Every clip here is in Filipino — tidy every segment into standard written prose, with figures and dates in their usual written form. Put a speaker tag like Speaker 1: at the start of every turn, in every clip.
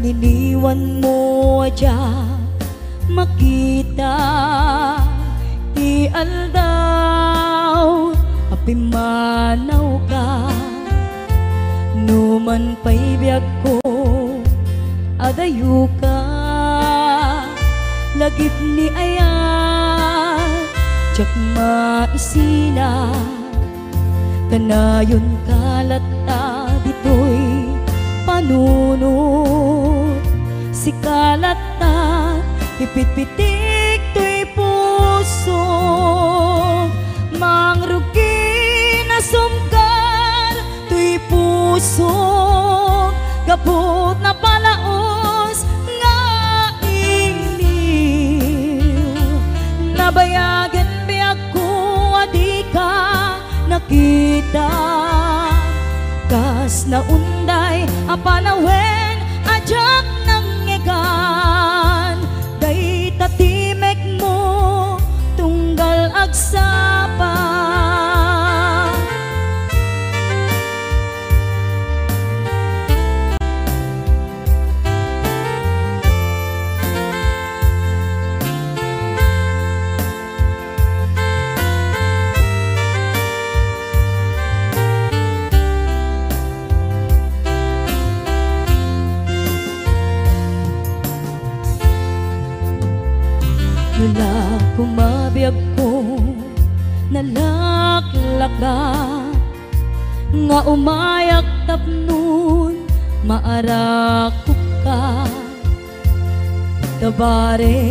Speaker 1: Niniwan mo adya makita ti aldaw apimanaw ka numan pa'y biyag ko adayo ka lagip ni ayat tsak maisina kanayon kalata dito'y panunod si kalata ipit-pitik to'y puso mangrugi na sumkar to'y puso gapot na palaos nga iliw nabayagan biyak ko adi ka nakita kas na unday apanawen ajak nang ngegan day tatimek mo tunggal agsapa Wala kumabiyag ko nalaklaka nga umayak tapnon maarakop ka tabare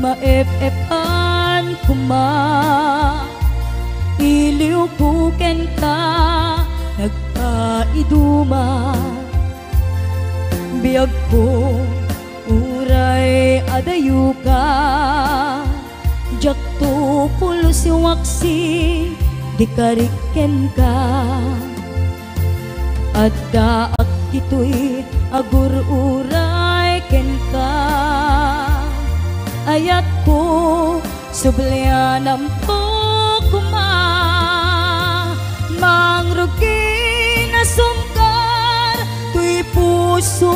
Speaker 1: maep-epan kuma iliw kuken ka nagpaiduma biyag ko uray adayu ka jakto pulo si waksi di kariken ka at daak kito'y agur uray ken ka ayat ko sublianam to kuma mangrugi na sumkar to'y puso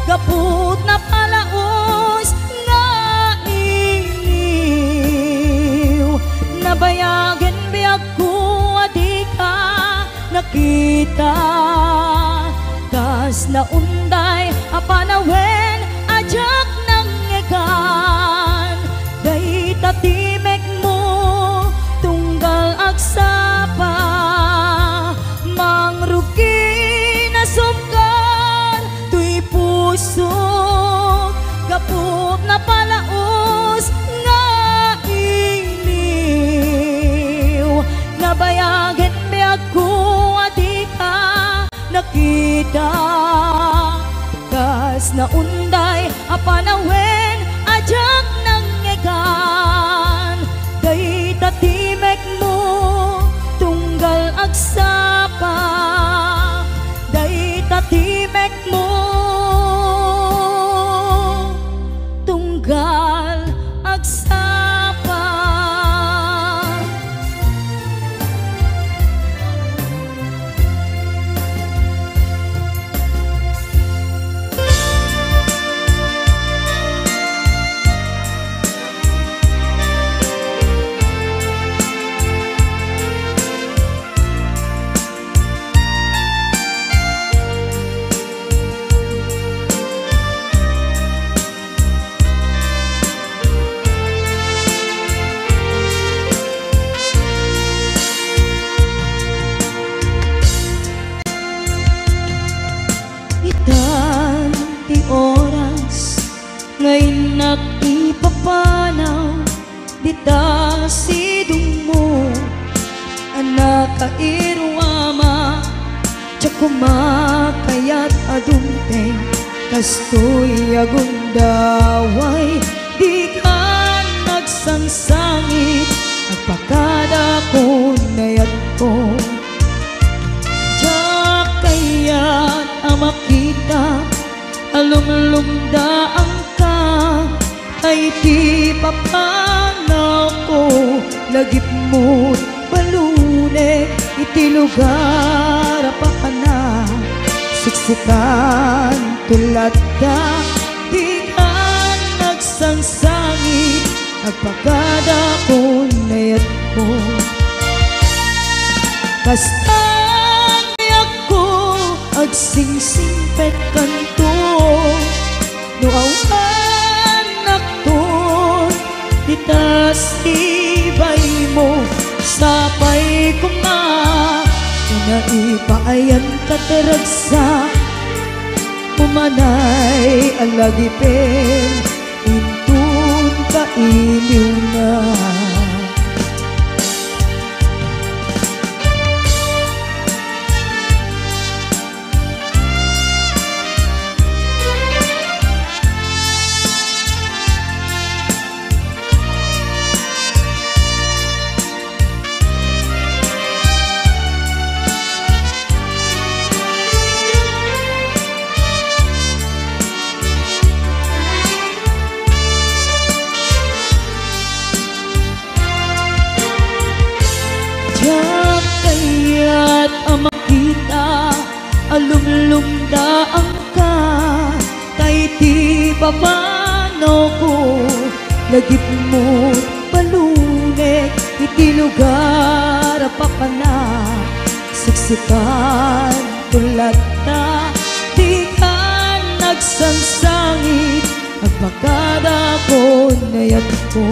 Speaker 1: gapot na palaos nga iliw nabayagan biyag ko adi ka nakita kas na unday apanawen ajak nang ngegan day tatimek mo tunggal agsapa mangrugi na sumkar to'y puso gapot na palaos nga iliw nabayagan biyag ko adi ka nakita kas na unday apanawen ajak nang ngegan day tatimek mo tunggal agsapa day tatimek mo tunggal agsapa ngayon nakipapanaw dita sidong mo anak kairwama tsak kumakayat adumteng kastoy agundaway di ka nagsangsangit agpakada ko nayat ko tsak kayat amakita alumlumdaang ka ay di papanaw ko lagip mo't balune iti lugar apakana suksikan tulad ka, di ka nagsangsangit, agpagada ko nayat ko. Kastang ako agsingsingpet kanto, no awan akton, ditas ibay mo, sapay ko nga, naipayan kataragsa, umanay alagipin, intun kailiw na. Diyak kaya't ang makita, alumlumdaan ka, kay ti papano ko, lagip mo palunek, iti lugar papana, siksikan tulad na, di ka nagsangsangit, agpagada ko nayat ko.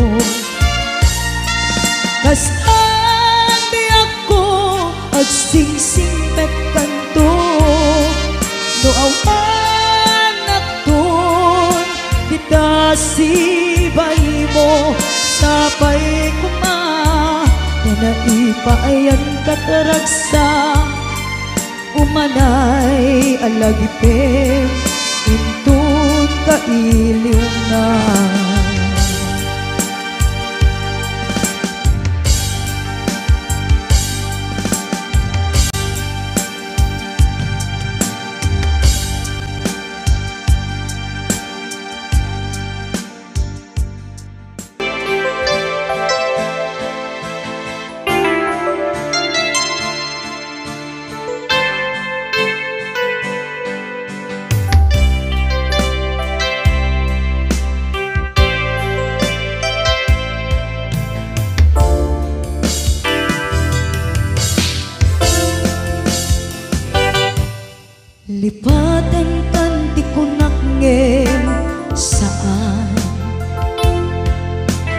Speaker 1: Agsingsingpet kanto, no awan akton, ditasibay mo, sapay ko ma, na naipaayan kataragsa, umanay alagipin, intun kailiw na. Lipatan tanti ko nakngem saan,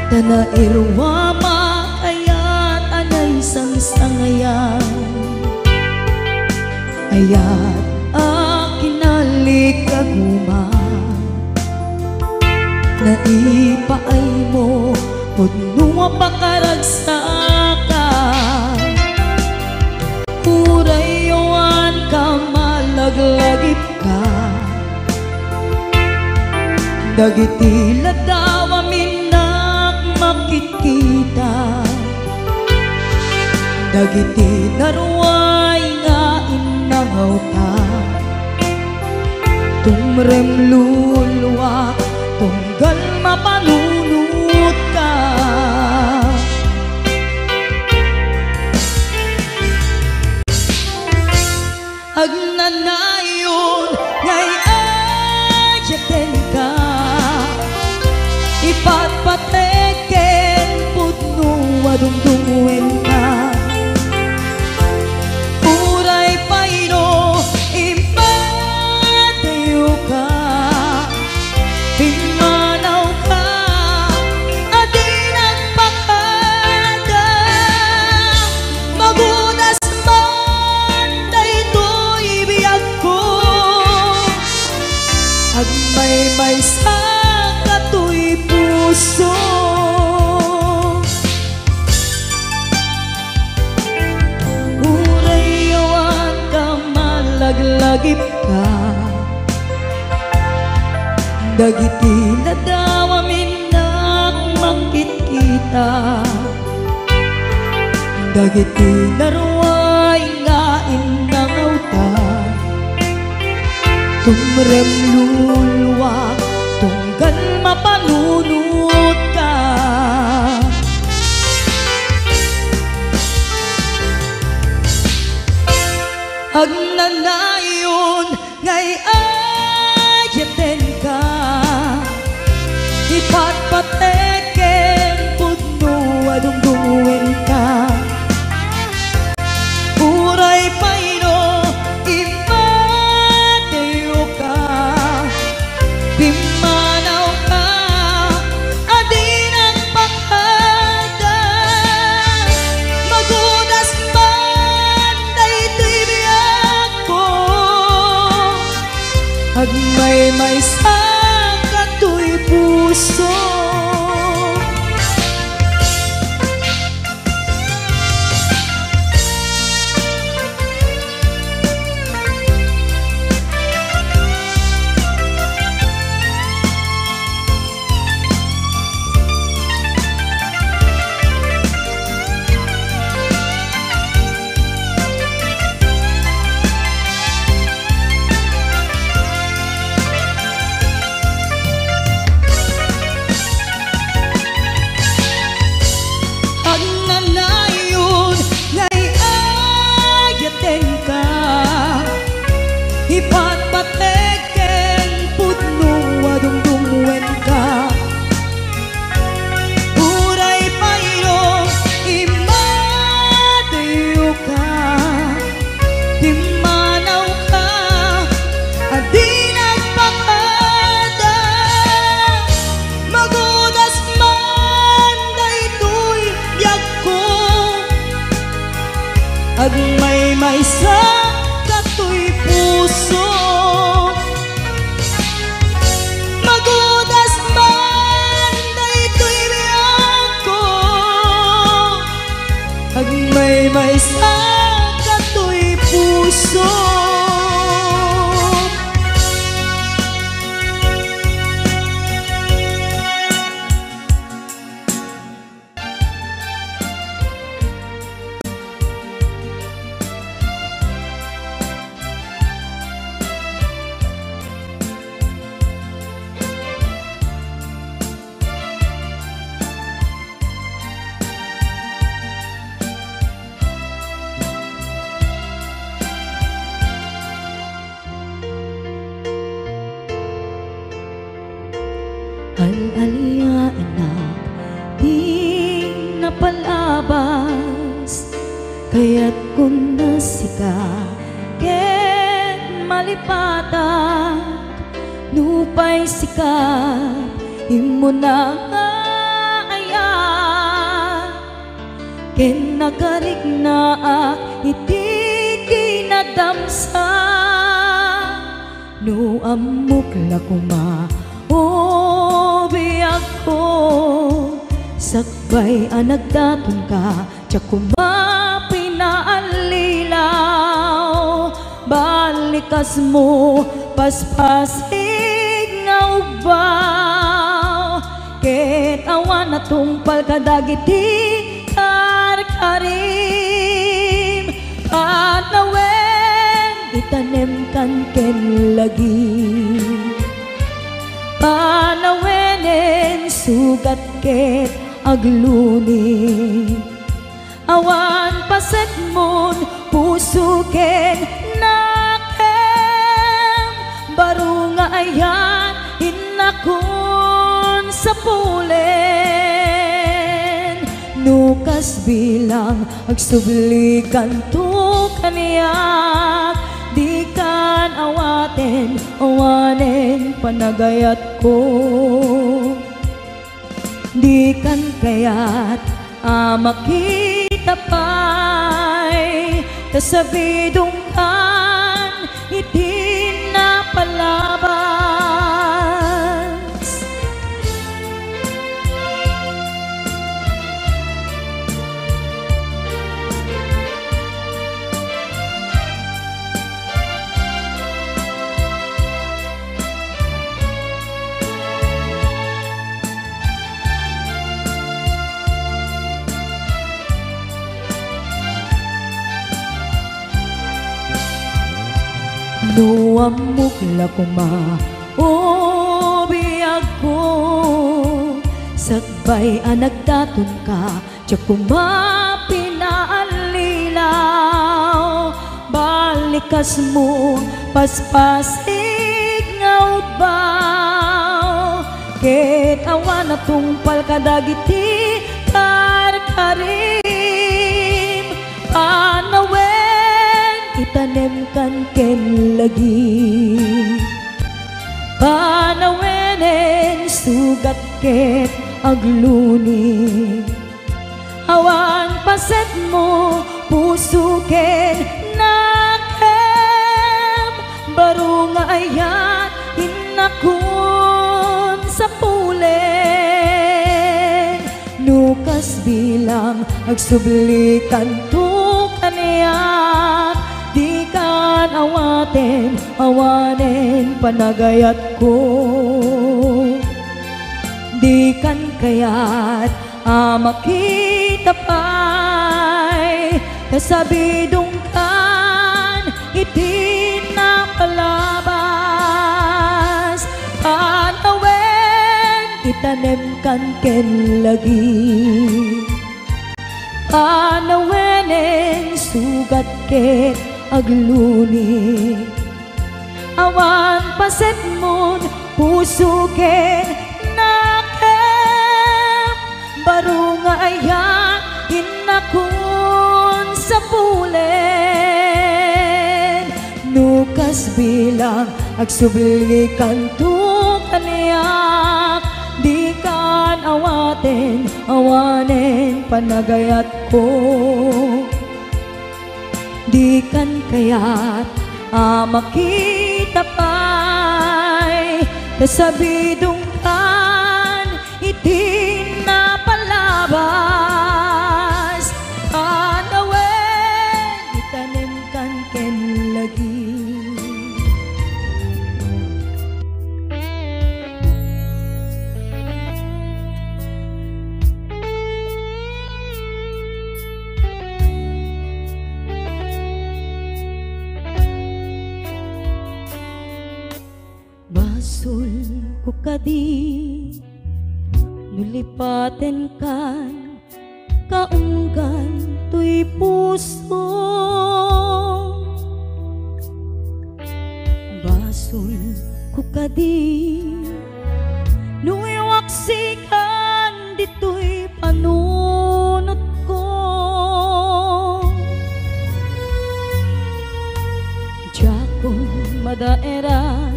Speaker 1: tanairwa makayat anay sangsangayan, ayat akinalik aguma, naipaay mo pudnua pakaragsakan, urayawan ka laglagip ka, dagiti ladaw aminak makikita, dagiti naruay nga inangaw ka, tumrem lulwa, tunggal mapanunot ka. Agnanayon ngay ayaten ka, ipatpateken pudno adungdungwen ka, uray payno impatayo ka, pimanaw ka, adi nagpakada, magudas agmay-may sa kato'y puso, urayawan ka malaglagip ka, dagiti ladaw aminak makikita, dagiti naruay nga inangaw ta, tumrem lulwa, tunggal mapanunot ka. Agnanayon ngay Agmay-may sa kato'y puso. Ipatpateken putno wadungdungwen ka. Uray payo imadayo ka. Timanaw ka adi nagpakada. Magudas man daytoy biyag ko. Agmay-may sa kato'y puso. Magudas man daytoy biyag ko. Agmay-may sa kato'y puso. Al-alia anak, di napalabas. Kaya't kung nasika, ken malipatak. Nupay sika, imo na ayat. Ken nakarignaak, iti kinadamsa. No amok lakuma, o biyag ko. Sakbay anagdaton ka, tiyak kumapinaalilaw. Balikas mo, paspasig nga ubaw. Ket awan na tungpal kadagiti karkarim. Panawen, itanem kan ken lagi. Panawenen sugat ket agluni. Awan paset mon puso ken nakem. Baro nga ayan inakon sa pulen. Nukas bilang agsublikan to kaniyak. Di kan awaten, awanen panagayat ko. Di kan kayat makita pa'y tasabidong kan iti napalabas. No amok lakuma, o biyag ko. Sakbay anagdaton ka, tiyak kumapinaalilaw. Balikas mo, paspasig nga ubaw. Ket awan na tungpal kadagiti karkarim. Panawen, itanem kan ken lagi. Panawenen sugat ket agluni. Awan paset mo puso ken nakem. baro nga ayat inakon sa pulen, nukas bilang agsublikan to kaniyak, di kan awaten awanen panagayat ko, di kan kayat makita pa'y kasabidong kan iti na palabas, panawen itanem kan ken lagi, panawenen sugat ket agluni, awan paset mon puso ken nakem, baro nga ayan inakon sa pulen, nukas bilang agsublikan to kaniyak, di kan awaten awanen panagayat ko, di kan kayat makita pa'y kasabidong kan iti na palabas, panawen itanem kan ken lagi. Basul ko kadi nulipaten kan kaunggan tuy puso, basul ko kadi nuiwaksikan dito'y panunot ko, jakon madaeran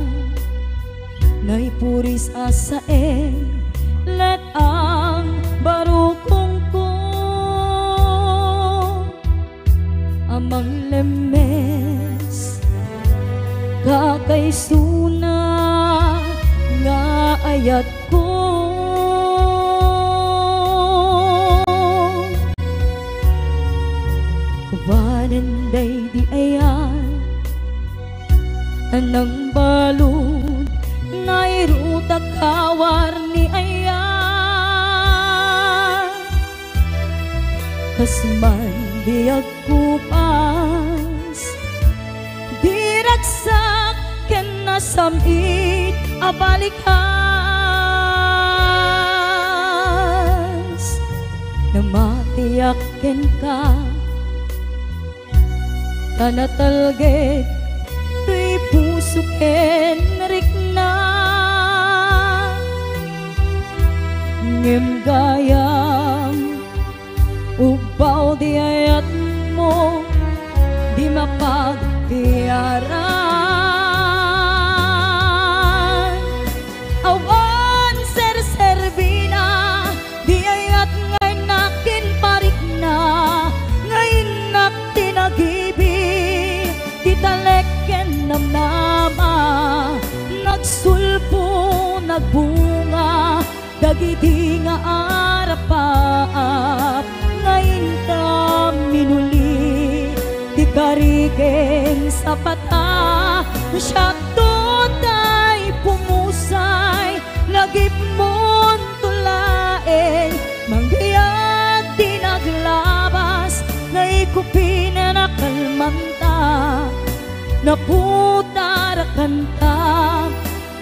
Speaker 1: naipuris asaen let ang barukong ko, amang lemes kakaysuna nga ayat ko, kubanan di ayan anang balud nairuta kawar ni ayan, kasman biyag kupas diragsak ken nasamit abalikas, namatiyak ken ka tanatalget tuy puso ken rikna, ngem gayam ubaw di ayat mo di mapagtiyaran, awan ser-serbina di ayat ngay nakin parik na, ngayon nak tinagibi titaleken namnama, nagsulpo nagbunga dagiti nga arapap, ngayon ta minuli di karigeng sapata, siyakto tay pumusay lagip mon tulaeng, manggayag di naglabas ngaikupi na nakalmanta, naputarakan ta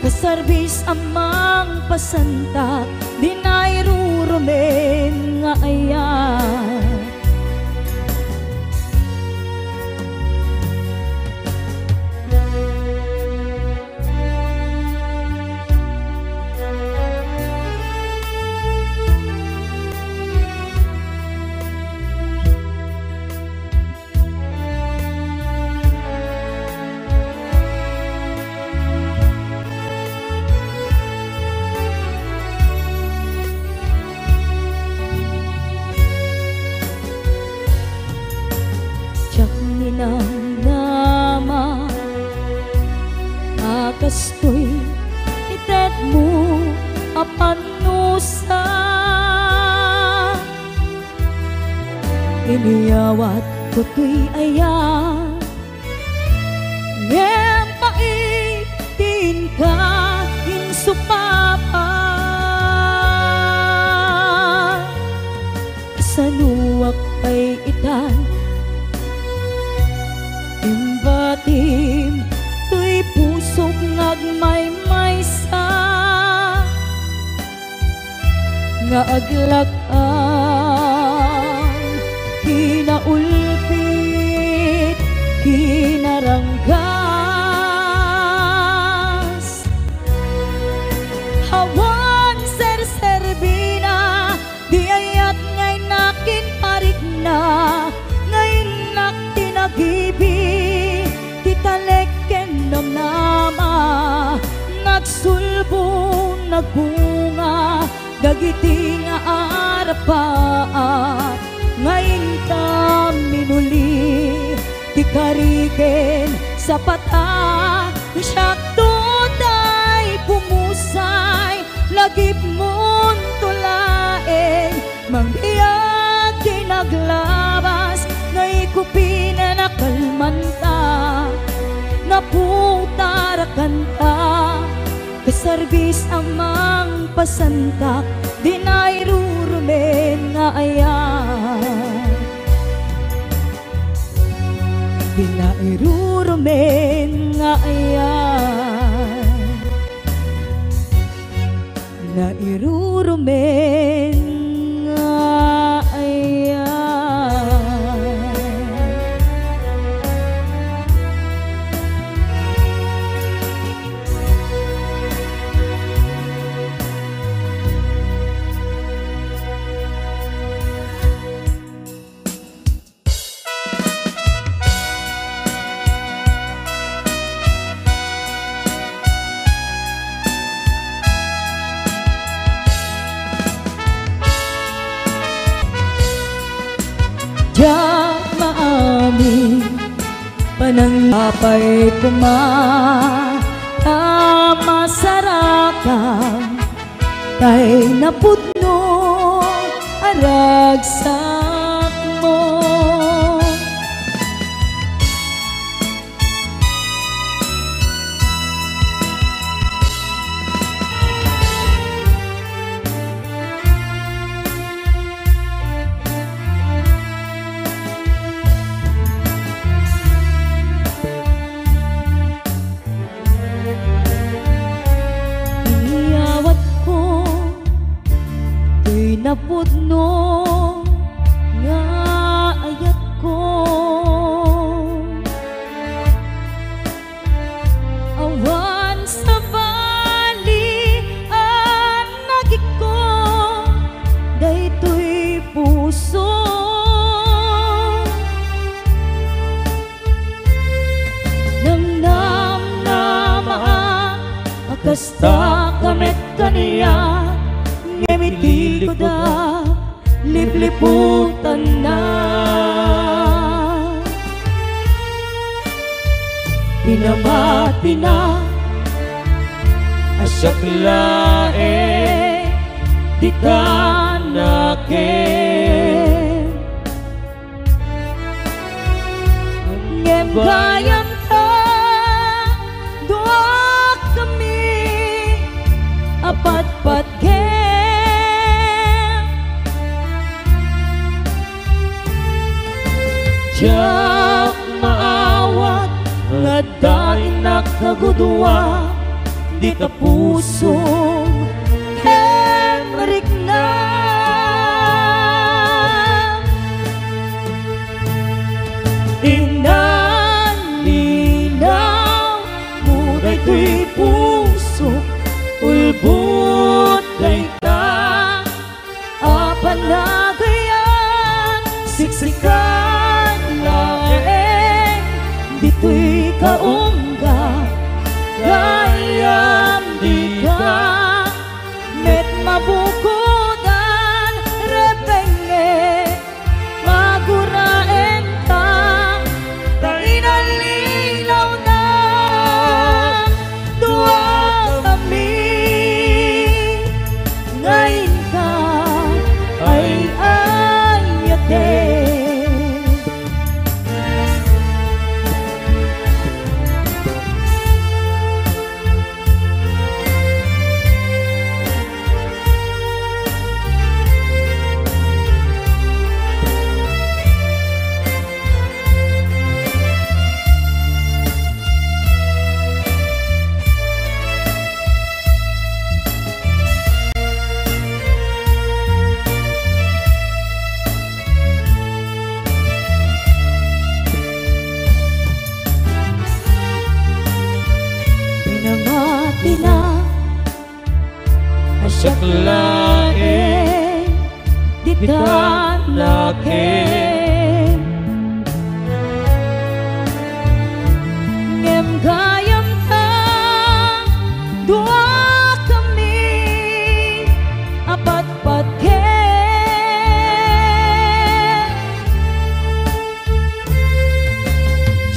Speaker 1: kasarbis amang pasanta, di nairurumen nga ayan. kastoy itet mo apan nusa iniyawat ko tuy ayan ngem paitin ka insupapa sanuwak pay itan imbatim tuy pusok ngagmaymaysa nga aglakan kinaulpit kinaranggas hawan ser-serbina di ayat ngay nakin parik na ngayon nak tinagibi titaleken namnama nagsulbo nagbunga dagiti nga arapa ngayon ta minuli ti kariken sa pata siyakto day pumusay lagip mon tulaen mangbiyag tinaglabas ngay kupina na kalmanta naputarakan ta kasarbis amang pasantak dinayrurumen nga ayan dinayrurumen nga ayan nairurumen nga ayan Diyak maamin pananglapay masarakan tay napudno aragsak mo napudno nga ayat ko awan sa bali ang nagik ko daytoy puso nang namnamaan akasta kamet kaniya ngemiti ko da lipliputan na pinamati na asyak lae di tanakin ngem gayam ta doak kami apat-pat Diyak maawat nga daing nakagudwa di ta pusong hemrik na inaninaw muday tuy puso ulbut day ta apanagayan siksikan dito'y kaungga gayam di ka saklain ditalakin ngem gayam ta dua kami apat-pat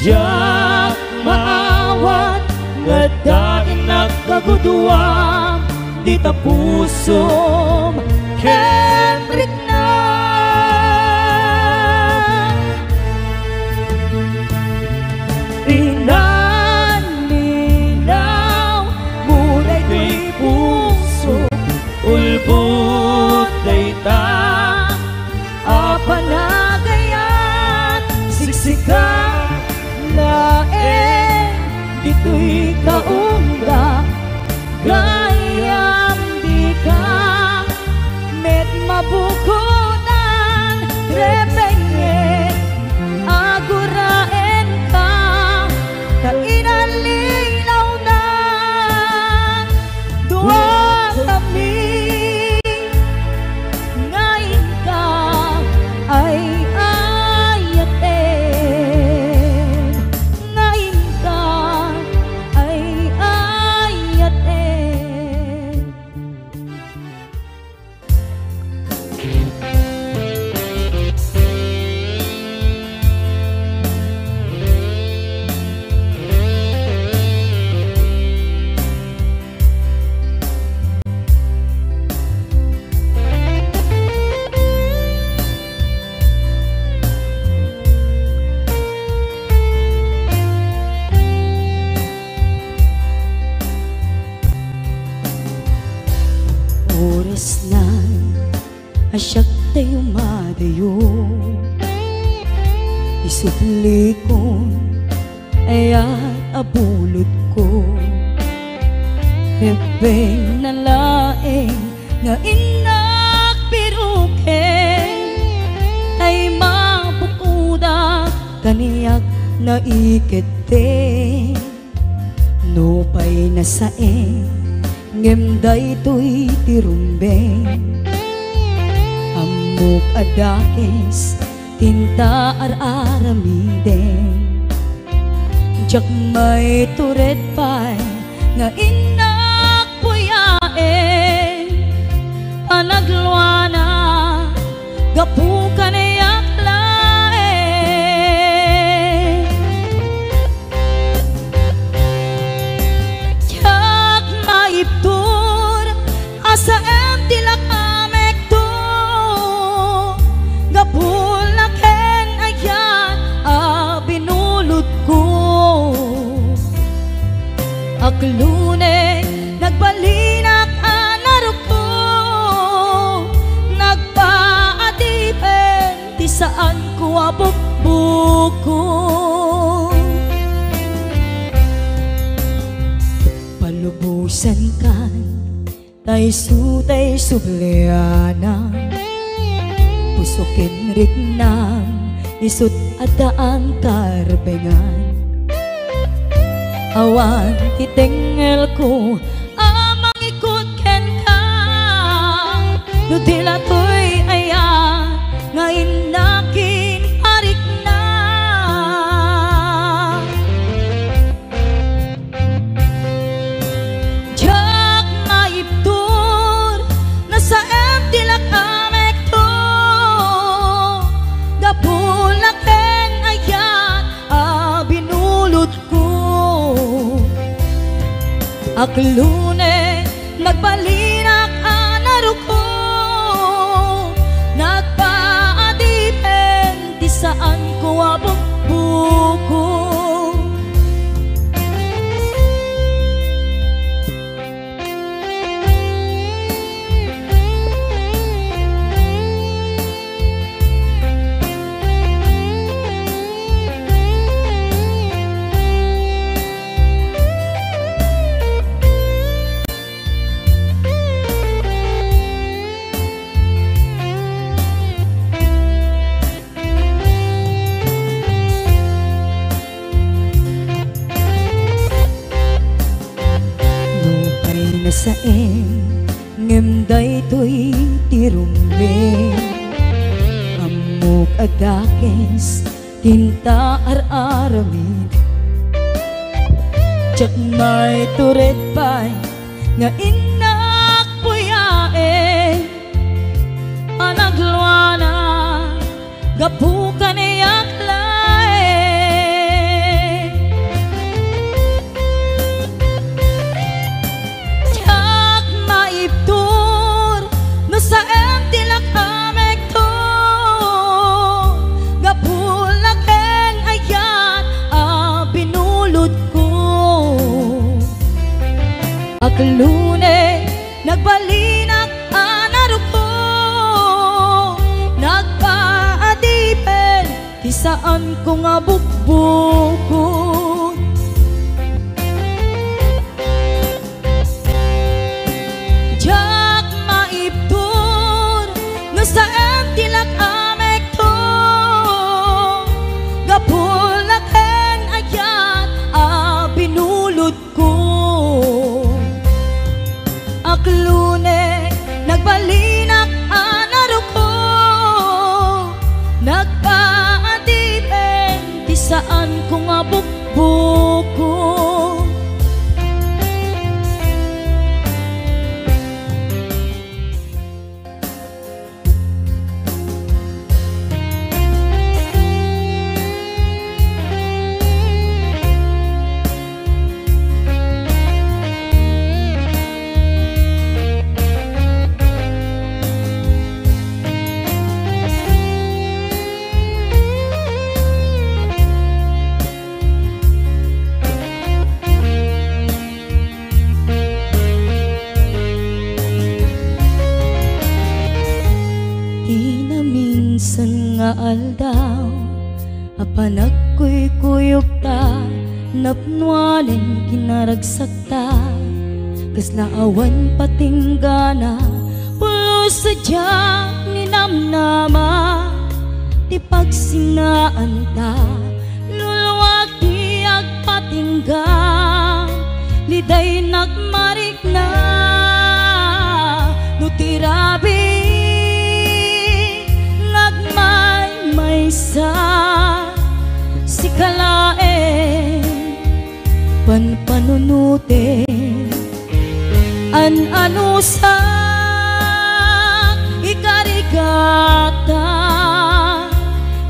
Speaker 1: jak maawat ngadain nagkaguduam di tapusom Henrik na rinaninaw mulay ko'y puso ulbot dayta apanagayan siksika laeng dito'y kaungga gayam di ka met mabukunan repenge aguraen ka kainalinaw na dua kami ngayon ka ay ayaten ngayon ka ay ayaten. Oras na asyak tayo madayo isupli ko ayat abulod ko rebeng na laeng nga inak piruken ay mabukuda kaniyak na ikete no pa'y nasaeng ngem daytoy tirumbeng amok adakes tinta araramiden jak may turet pay nga inak puyaen panagluana gapukan ayak laeng jak maiptur asa em tilak amek to gapulaken ayan binulod ko aklune nagbalinak anarok ko nagpaadipen di saan ko abukbuko palubusan kan tay sutay subliana pusukin rignam isut adaan karbengan awan titengel ko amang ikut ken ka no tila to'y ayan ngayon nakin arik na jak maiptur nasa em tilak amek to gapulaken ayan binulod ko aklune nagbalinak anarok ko nagpaadipen di saan ko abukbuko saeng ngem daytoy tirumbe amok adakes tinta ar-aramid tsak may turet pa'y nga inak puyae anagluana gapukan iyak lae tsak maiptur no sa tilak amek to gapulaken ayat a pinulot ko aglune nagbalinak anaro ko nagpaadipen di saan ko nga bukbukod jak maiptur no saan tilak amek to gapulaken ayat a binulod ko aklune nagbalinak anaro ko nagpaadipen di saan ko nga bukbuko minsan nga aldaw apan agkuy-kuyog ta napnuanen kinaragsak ta kaslaawan patinggana pulo sadyang ninamnama ti pagsinaan ta luluwag ti agpatinggan liday nagmarik na no tirabi sa sikalae panpanunute ano sa ikarigata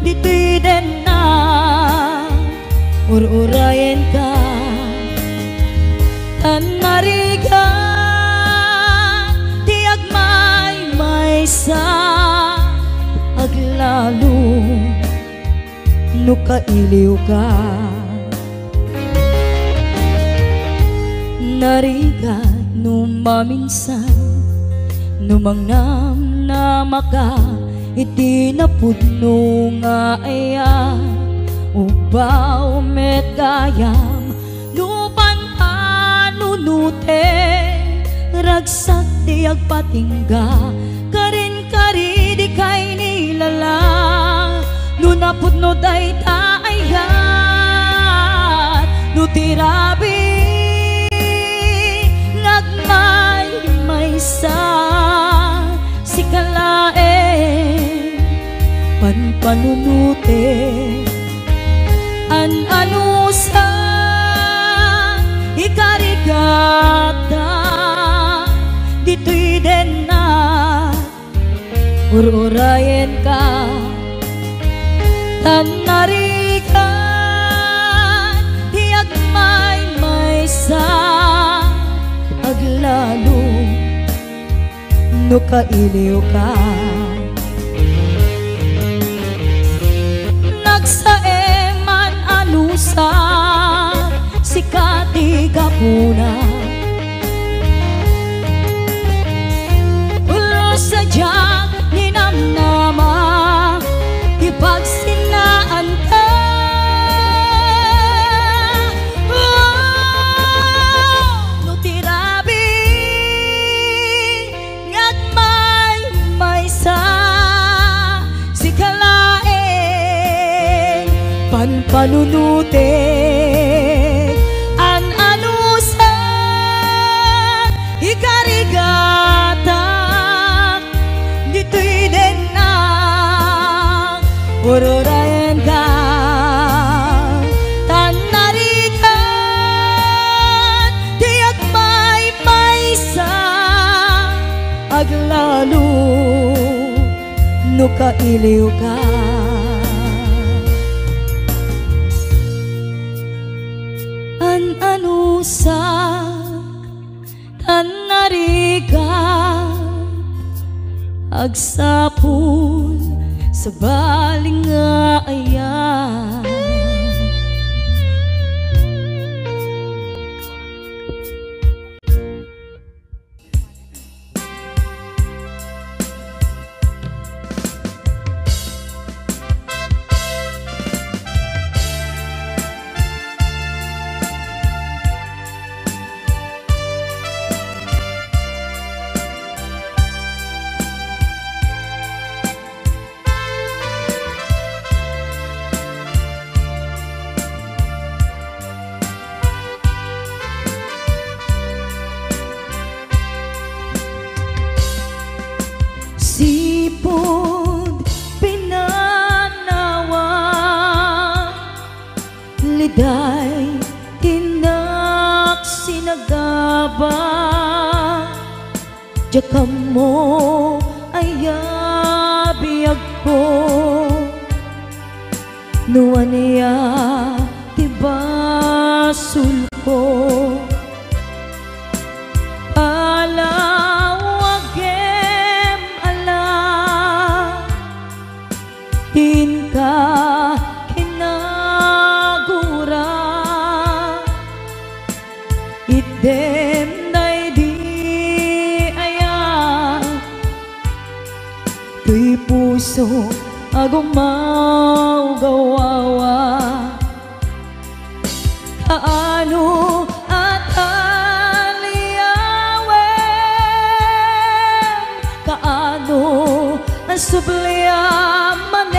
Speaker 1: dito'y din na ururayen ka tanariga di agmay sa aglalo no kailiw ka nariga no maminsan no mangnam na maka iti napudno nga aya ubaw met gayam no panpanunute ragsak di agpatingga karin kari di kay nilala no napudno day taayat no tirabi nagmay sa sikalae panpanunute ano sa ikarigata dito'y din na ururayen ka tanarikan di agmay sa aglalo no kailiw ka nagsaeman anusa sikati kapuna ulo sadyang ninamnama ipagsinaan ka no tirabi ngagmay sa sikalae panpanunute an anusa ikarigata Ururayan ka tanarikan tiyak may maysa aglalo no kailiw ka anusak tanarikan agsapul sa baling nga ayan sipod pinanawa liday tinak sinagaba jakam mo ayabiyag ko nuwan niya tibasul ko idem day di ayan tuy puso agumaw gawawa kaano at aliyawen kaano ang subliyaman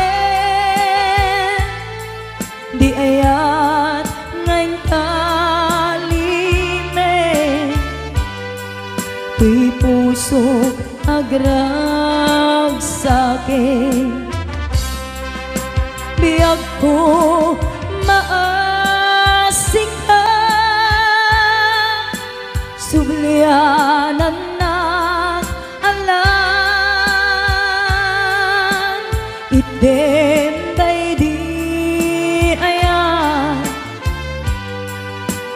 Speaker 1: di ayat ngayon tuy puso agrag sa'kin biyag ko maasing ka sublianan na alam idem day di ayan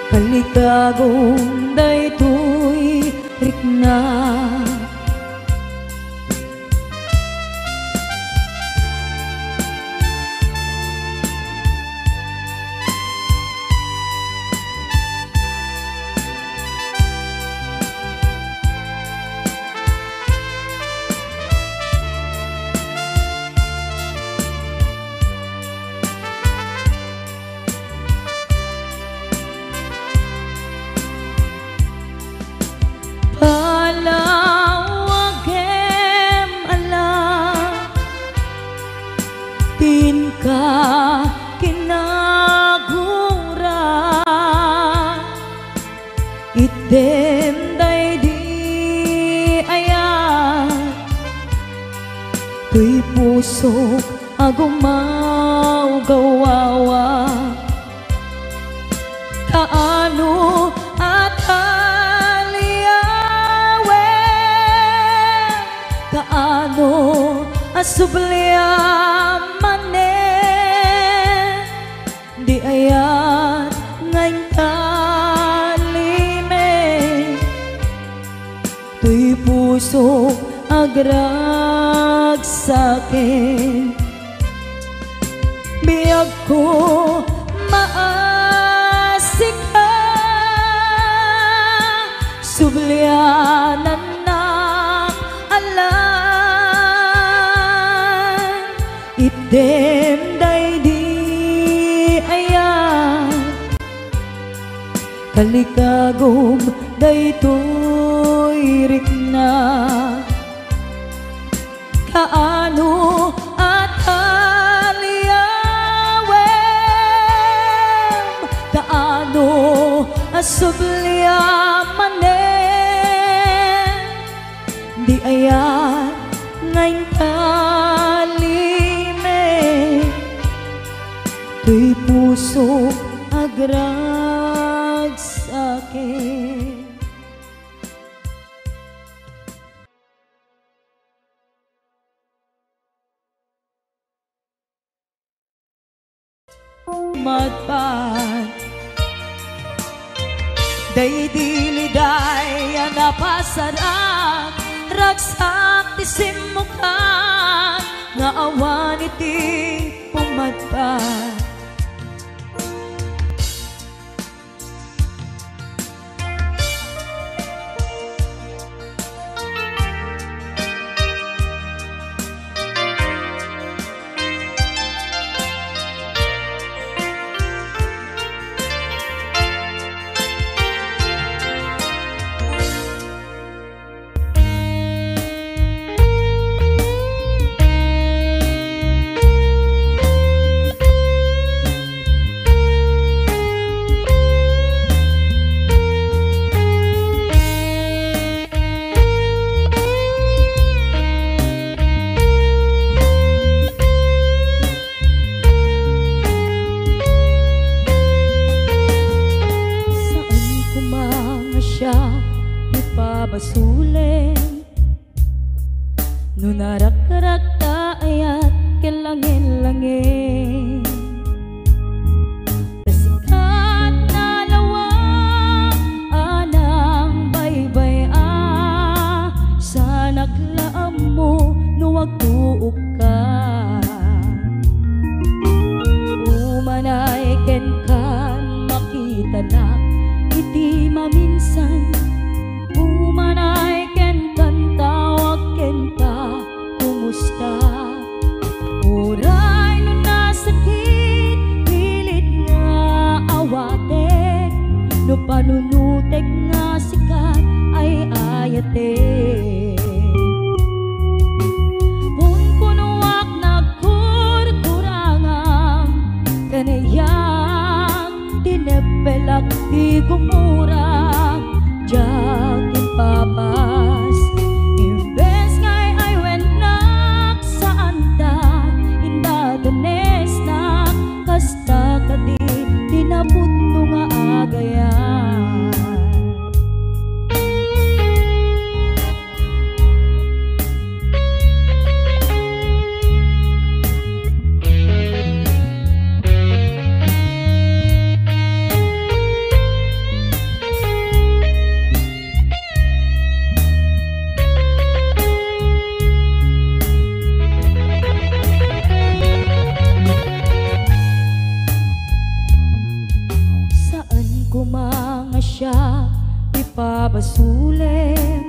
Speaker 1: kalikagong day tuy rikna ka kinagura idem day di ayan tuy puso agumaw gawawa kaano at aliyawen kaano asubliyaman di ayat ngayon kalime tuy puso agrag sa'kin biyag ko maasik ka sublianan na alam idem day di kalikagom daytoy rikna kaano at aliyawen kaano asubliyaman di ayat ngayon kalime pumadpad. Day diliday ang napasarap, ragsak ti simukan, nga awan iti pumadpad. Ipabasulen no narak-karak ta ayat kelangin-langin, sikat na lawang anang baybay sa naglaam mo no wagtuok ka. Umanay ken kan makita na iti maminsan, umanay ken kan tawag ken ka kumusta. Uray no nasakit pilit nga awatek, no panunutek nga sikat ay ayatek. Kung kunuak nagkurkurangan kanayang tinepelak di kumurang jag ipapas. Imbes ngay ay wenak saan ta inda danes na kasta kadi tinapudno nga agayan. Kumanga siya ipabasulen